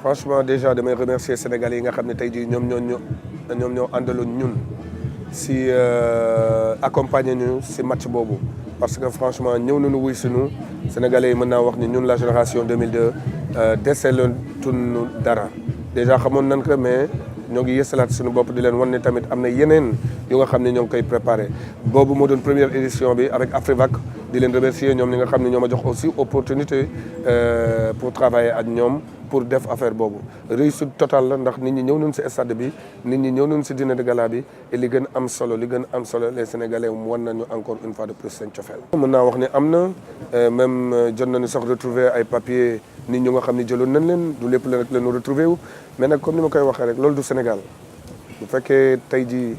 franchement déjà damay remercier Sénégalais yi nga xam ne tey jii ñoom ñoo àndaloon ñun si accompagner ñu si match boobu parce que franchement ñëw nañu wuy sunu Sénégalais yi mën naa wax ni ñun la génération 2002 deseeloon dara déjà xamoon nañ ko mais ñoo ngi yësalaat suñu bopp di leen wan ne tamit am na yeneen yu nga xam ne ñoo ngi koy préparé boobu moo doon première édition bi avec Afrivac di leen remercier ñoom ñi nga xam ne ñoo ma jox aussi opportunité pour travailler ak ñoom pour def affaire boobu réussite totale la ndax nit ñi ñëw nañ si stade bi nit ñi ñëw nañ si dîner de gala bi et li gën am solo les Sénégalais wan nañu encore une fois de plus seen cofeel. mën naa wax ne am na même jot nañu sax retrouver ay papiers nit ñu nga xam ne jëloon nañ leen du lépp la rek la ñu retrouver wu mais nag comme ni ma koy waxee rek loolu du Sénégal bu fekkee tey jii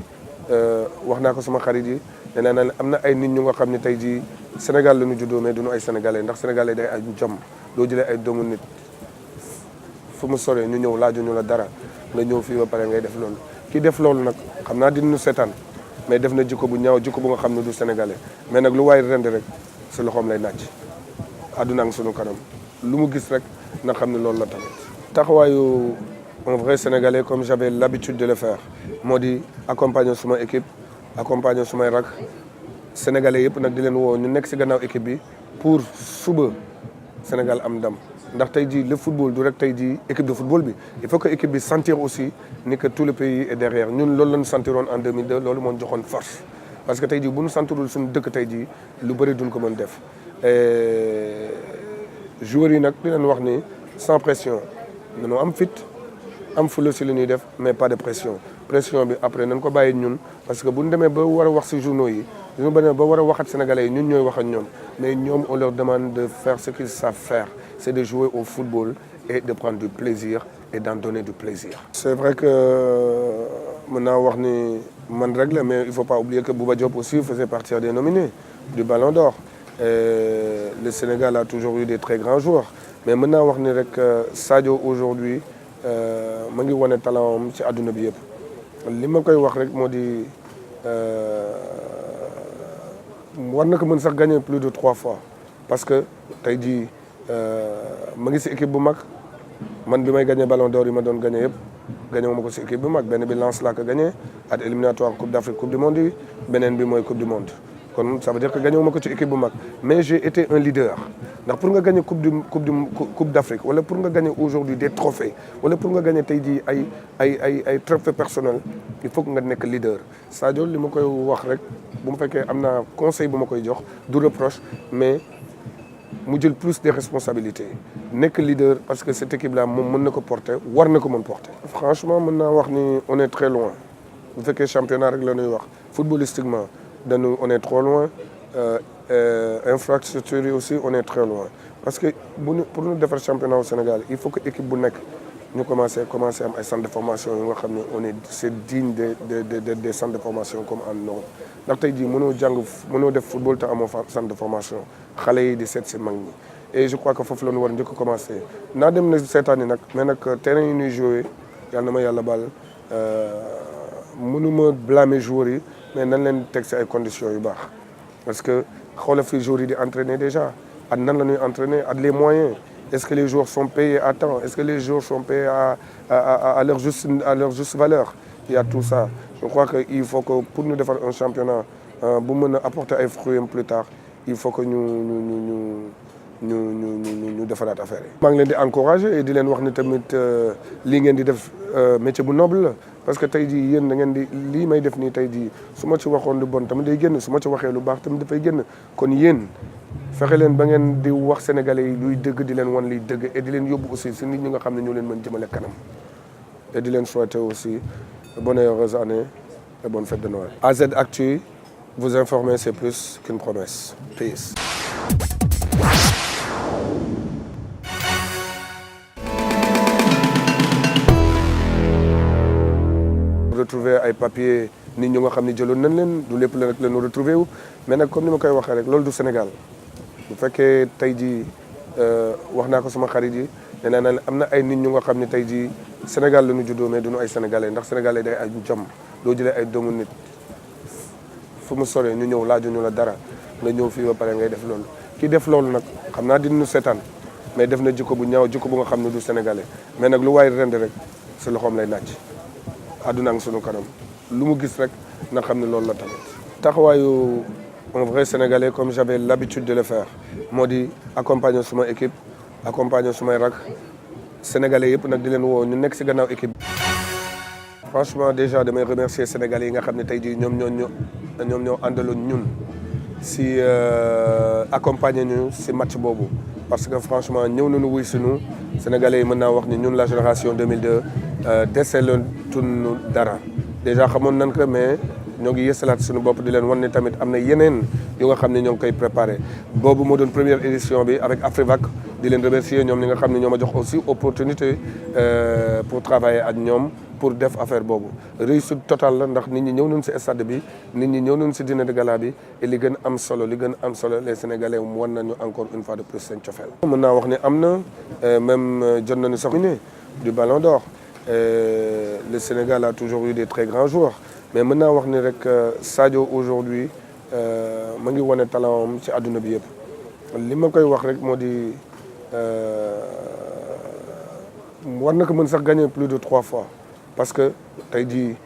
wax naa ko sama xarit yi nee naa ne am na ay nit ñu nga xam ne tey jii Sénégal la ñu juddoo mais duñu ay Sénégalais ndax Sénégalais day ay jom doo jëlee ay doomu nit. fu mu soree ñu ñëw laajuñu la dara nga ñëw fii ba pare ngay def loolu ki def loolu nag xam naa dinañu seetaan mais def na jikko bu ñaaw jikko bu nga xam ne du sénégalais mais nag lu waay rend rek si loxoom lay naaj àdduna ak sunu kanam lu mu gis rek na xam ne loolu la tamit. taxawaayu un vrai sénégalais comme j'avais l'habitude de le faire moo di accompagner suma équipe accompagner sumay rak sénégalais yëpp nag di leen woo ñu nekk si gannaaw équipe bi pour suba Sénégal am ndam. ndax tey jii le football du rek tey jii équipe de football bi il faut que équipe bi sentir aussi ni que tout le pays est derrière ñun loolu la ñu sentiroon en 2002 loolu moo joxoon force parce que tey jii bu ñu sentirul suñu dëkk tey jii lu bëri duñ ko mën def joueurs yi nag di leen wax ni sans pression nañoo am fit am fula si li ñuy def mais pas de pression bi après nañ ko bàyyi ñun parce que bu ñu demee ba war a wax si journaux yi ñu demee ba war a waxat sénégalais yi ñun ñooy wax ak ñoom mais ñoom on leur demande de faire ce qu'ils savent faire c'est de jouer au football et de prendre du plaisir et d'en donner du plaisir. C'est vrai que mën naa wax ni man rek la mais il faut pas oublier que Bouba Diop aussi faisait partie des nominés du Ballon d'Or. Le Sénégal a toujours eu des très grands joueurs mais mën naa wax ni rek Sadio aujourd'hui ma ngi wane talent am ci àdduna bi yëpp li ma koy wax rek moo di war na ko mën sax gagner plus de 3 fois parce que tey jii ma ngi si équipe bu mag man bi may gagné Ballon d'Or yi ma doon gagné yëpp gagné wu ma ko si équipe bu mag benn bi Lens laa ko gagné at éliminatoire Coupe d'Afrique Coupe du Monde yi beneen bi mooy Coupe du Monde kon ça veut dire que gagné wu ma ko ci équipe bu mag mais j'ai été un leader ndax pour nga gagné Coupe d'Afrique wala pour nga gagné aujourd'hui des trophées wala pour nga gagné tey jii ay trophées personnels il faut que nga nekk leader Sadio li ma koy wax rek bu mu fekkee am naa conseil bu ma koy jox du reproche mais mu jël plus de responsabilités nekk leader parce que cette équipe là moom mën na ko porter war na ko mën porter. franchement mën naa wax ni on est très loin bu fekkee championnat rek la ñuy wax footballistiquement on est trop loin infrastructure yi aussi on est très loin parce que pour ñu defar championnat au Sénégal il faut que équipe bu nekk ñu commencer am ay centres de formation yu nga xam ne c'est digne des centres de formation comme en Europe ndax tey jii mënoo def football te amoo centre de formation xale yi di seet si mag ñi et je crois que foofu la ñu war njëkk a commencer naa dem na seetaan yi nag mais nag terrain yi ñuy jouer yàlla na ma yàlla baal mënuma blâmer joueurs yi mais nan leen teg si ay conditions yu baax parce que xoolal fi joueurs yi di entraîner déjà ak nan la ñuy entraîner ak les moyens est-ce que les joueurs sont payés à temps est-ce que les joueurs sont payés à leur juste valeur il y a tout ça je crois que il faut que pour ñu defar un championnat bu mën a apporter ay fruits plus tard il faut que ñu defaraat affaire yi. maa ngi leen di encourager et di leen wax ni tamit lii ngeen di def métier bu noble la parce que tey jii yéen da ngeen di lii may def nii tey jii su ma ci waxoon lu bon tamit day génn su ma ci waxee lu baax tamit dafay génn kon yéen fexe leen ba ngeen di wax sénégalais yi luy dëgg di leen wan liy dëgg et di leen yóbbu aussi si nit ñi nga xam ne ñoo leen mën jëmale kanam et di leen souhaiter aussi bonne et heureuse année et bonne fête de Noël. AZ Actu, vous informer c'est plus qu'une promesse. Peace. Retrouver ay papiers nit ñu nga xam ne jëloon nañ leen du lépp la rek la ñu retrouver wu mais nag comme ni ma koy waxee rek loolu du Sénégal bu fekkee tey jii wax naa ko sama xarit yi nee naa am na ay nit ñu nga xam ne tey jii Sénégal la ñu juddoo mais duñu ay Sénégalais ndax Sénégalais day ay jom doo jëlee ay doomu nit fu mu soree ñu ñëw laajuñu la dara nga ñëw fii ba pare ngay def loolu ki def loolu nag xam naa dinañu seetaan mais def na jikko bu ñaaw jikko bu nga xam ne du sénégalais mais nag lu waay rend rek si loxoom lay nàcc àdduna ngi sunu kanam lu mu gis rek na xam ne loolu la tamit. taxawaayu un vrai sénégalais comme j'avais l'habitude de le faire moo di accompagner suma équipe accompagner sumay rak sénégalais yëpp nag di leen woo ñu nekk si gannaaw équipe. franchement déjà damay remercier sénégalais yi nga xam ne tey jii ñoom ñoo àndaloon ñun si accompagner ñu si match boobu parce que franchement ñëw nañu wuy si ñu sénégalais yi mën naa wax ni ñun la génération 2002 deseloon tunu dara déjà xamoon nañ ko mais ñoo ngi yësalaat suñu bopp di leen wan ne tamit am na yeneen yu nga xam ne ñoo ngi koy préparé boobu moo doon première édition bi avec Afrivac di leen remercier ñoom ñi nga xam ne ñoo ma jox aussi opportunité pour travailler ak ñoom pour def affaire boobu réussite totale la ndax nit ñi ñëw nañ si stade bi nit ñi ñëw nañ si dîner de gala bi et li gën am solo les sénégalais wan nañu encore une fois de plus seen cofeel. mën naa wax ne am na même jot nañu sax du ballon d'or le Sénégal a toujours eu des très grands joueurs mais mën naa wax ni rek Sadio aujourd'hui ma ngi wane talent am ci àdduna bi yëpp li ma koy wax rek moo di war na ko mën sax gagner plus de 3 fois. parce que tey jii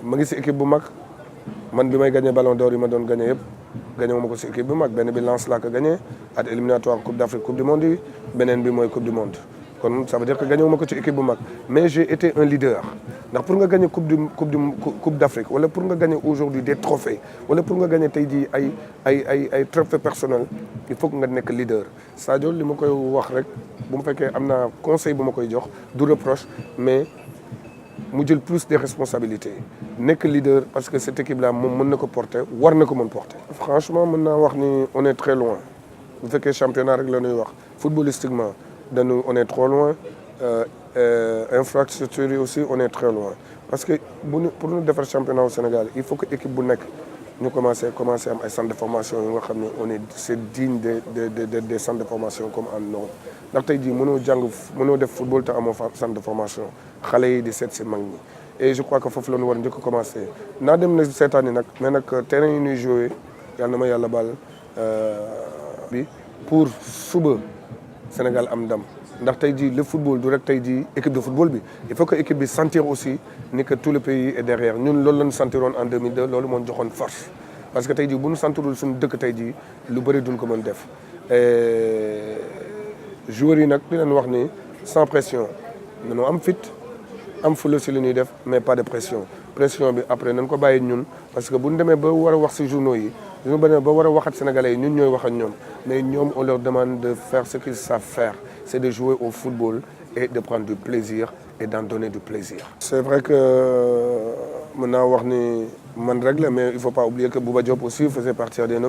ma ngi si équipe bu mag man bi may gagné ballon d'or yi ma doon gagné yëpp gagné ma ko si équipe bu mag benn bi Lens laa ko gagné at éliminatoire coupe d'Afrique coupe du monde yi beneen bi mooy coupe du monde kon ça veut dire que gagné ma ko ci équipe bu mag mais j'ai été un leader ndax pour nga gagné coupe d'Afrique wala pour nga gagné aujourd'hui des trophées wala pour nga gagné tey jii ay trophées personnels il faut que nga nekk leader Sadio li ma koy wax rek bu mu fekkee am naa conseil bu ma koy jox du reproche mais mu jël plus de responsabilités nekk leader parce que cette équipe là moom mën na ko porter war na ko mën porter. franchement mën naa wax ni on est très loin bu fekkee championnat rek la ñuy wax footballistiquement on est trop loin infrastructure yi aussi on est très loin parce que pour ñu defar championnat au Sénégal il faut que équipe bu nekk ñu commencer am ay centres de formation yi nga xam ne c'est digne des centres de formation comme en Europe ndax tey jii mënoo def football te amoo centre de formation xale yi di seet si mag ñi et je crois que foofu la ñu war a njëkk a commencer naa dem na seetaan yi nag mais nag terrain yi ñuy jouer yàlla na ma yàlla baal bi pour suba Sénégal am ndam ndax tey jii le football du rek tey jii équipe de football bi il faut que équipe bi sentir aussi ni que tout le pays est derrière ñun loolu la ñu sentiroon en 2002 loolu moo joxoon force parce que tey jii bu ñu sentirul suñu dëkk tey jii lu bëri duñ ko mën def joueurs yi nag di leen wax ni sans pression nañoo am fit am fula si li ñuy def mais pas de pression bi après nañ ko bàyyi ñun parce que bu ñu demee ba war a wax si journaux yi ñu demee ba war a waxat sénégalais yi ñun ñooy wax ak ñoom mais ñoom on leur demande de faire ce qu'ils savent faire c'est de jouer au football et de prendre du plaisir et d'en donner du plaisir. c'est vrai que mën naa wax ni man rek la mais il faut pas oublier que Bouba Diop aussi faisait partie des noms.